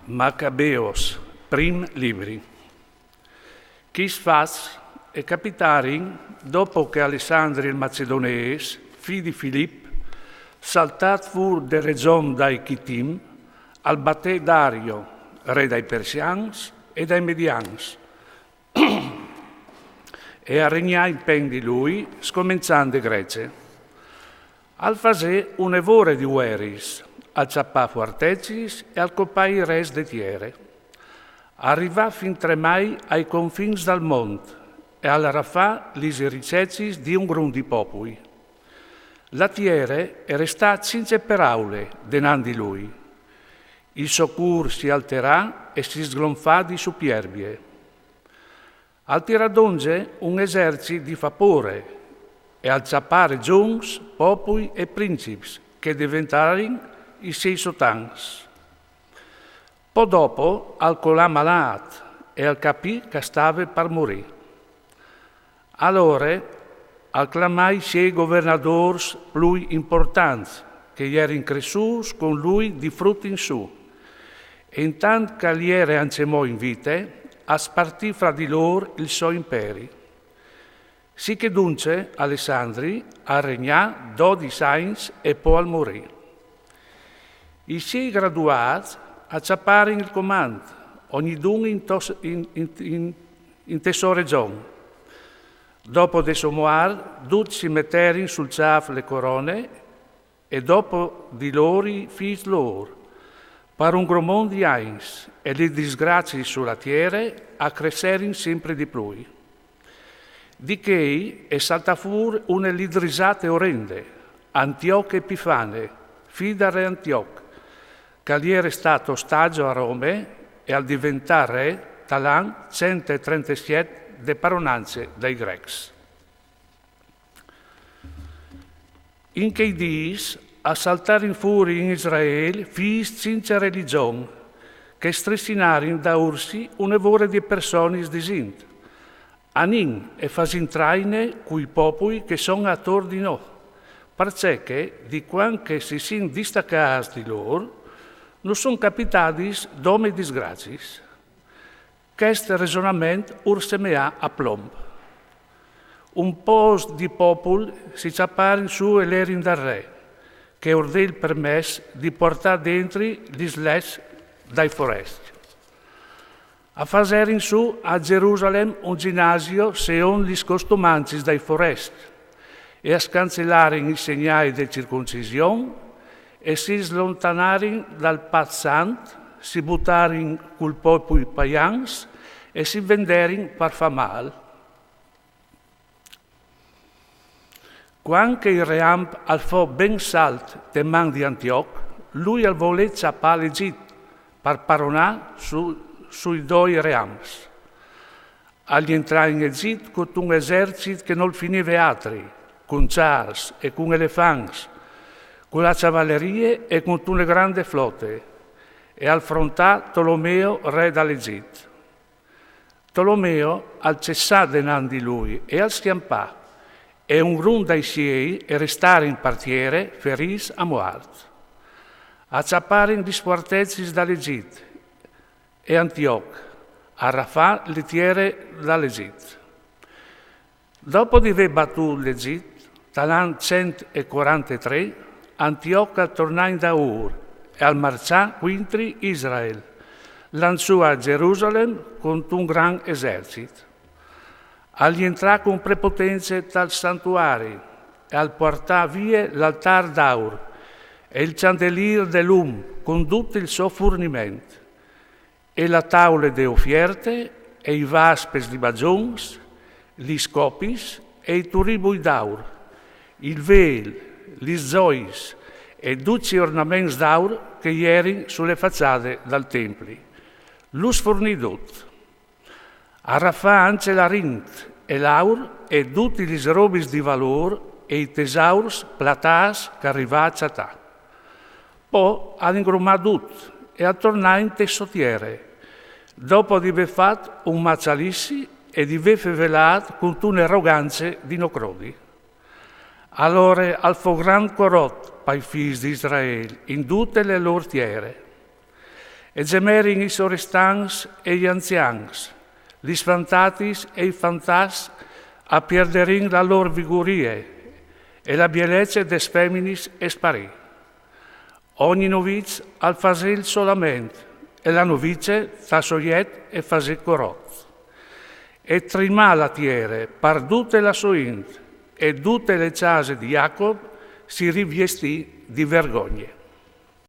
Maccabeos, prim libri. Quis fas e capitarin, dopo che Alessandri il Macedonees, figlio di Filippo, saltat fur de region dai Chittim, al batté Dario, re dai Persians e dai Medians, e a regnare in pen di lui, scominciando Grece. Al fasè un evore di ueris, al ciappà fuartecis e al copai res de tiere. Arrivà fin tremai ai confins dal mont e al rafà lis ricecis di un grun di popui. La tiere era sta cinque per aule denandi lui. Il socur si alterà e si sglonfà di superbie. Al tiradonge un esercito di vapore e al ciappare giungs, popui e principes che diventarono i sei sotans. Poi dopo al colà malat e al capì che stava per morire. Allora al clamai sei governadors più importanti che erano cresciuti con lui di frutti in su. E intanto che gli era ancemò in vite, a spartì fra di loro il suo imperi. Sì che dunque Alessandri a regnà 12 anni e poi al morire. I sei graduati acciapparono il comando, ognuno in sua regione. Dopo de sommoar, tutti si metterono sul ciaf le corone e dopo di loro fis loro, per un gromon di ains, e le disgrazie sulla terra accrescerono sempre di più. Di che è salta fuori una lidrisate orrende, Antioco Epifane, figlio del re Antioco, che gli era stato ostaggio a Roma e al diventare re talan 137 de paronanze dai Grecs. In che dis a saltare in fuori in Israele fis cinque religion che stressinarin da ursi un evore di persone disint. Anin e fasintraine cui popui che son attor di no, perché di quan che si sin distaccati di loro, non son capitatis dome disgracis. Questo ragionamento ursemea a plomb. Un po' di popoli si ciapparono su e l'erin dal re, che ordè il permesso di portare dentro gli sles dai foresti. A fare in su a Gerusalemme un ginnasio seon gli costumancis dai foresti e a scancellare i segnali di circoncisione e si slontanarono dal pazzant, si buttarono col popolo paians e si venderono per fa mal. Quando il reamp al fo ben salt de man di Antioch, lui al volè ciappare l'Egitto per paronare sui due reams. Agli entrare in Egitto con un esercito che non finiva altri, con chars e con elefanti, con la cavalleria e con una grande flotte, e affrontò Tolomeo, re dall'Egitto. Tolomeo al cessà denandi lui e al schiampà, e un grun dai siei e restare in partiere feris a morte. Acciapparono gli sfortezzi dall'Egitto e Antioch, a Rafà le tiere dall'Egitto. Dopo di aver battuto l'Egitto, dall'anno 143, Antioch tornò in Daur e al marcià quintri Israele, lanciò a Gerusalemme con un gran esercito. Agli entrò con prepotenza dal santuario e al portà via l'altar d'Aur e il chandelier dell'Um con tutto il suo fornimento, e la tavola de offerte e i vaspes di bagions, gli scopis e i turibui d'aur, il vel, gli zois e tutti ornamenti d'aur che erano sulle facciate del tempio. Lus fornidut. Arrafà anche la rint e l'aur e tutti gli robis di valore e i tesaurs platas che arrivà a ta. Poi ad ingrumà tutto e a tornare in tessotiere, dopo di aver fatto un macialissi e di aver fevelato con une arroganze di nocrodi. Allora al fo gran corot pai figli di Israele in tutte le loro tiere e gemerin i sorestans e gli anzians, gli sfantatis e i fantas a perderin la lor vigorie, e la bellezza des feminis esparì. Ogni noviz al fasil solamente, e la novice tassoiet e fasil corot. E trimà la tiere, pardute la soint, e tutte le case di Jacob si rivestì di vergogne.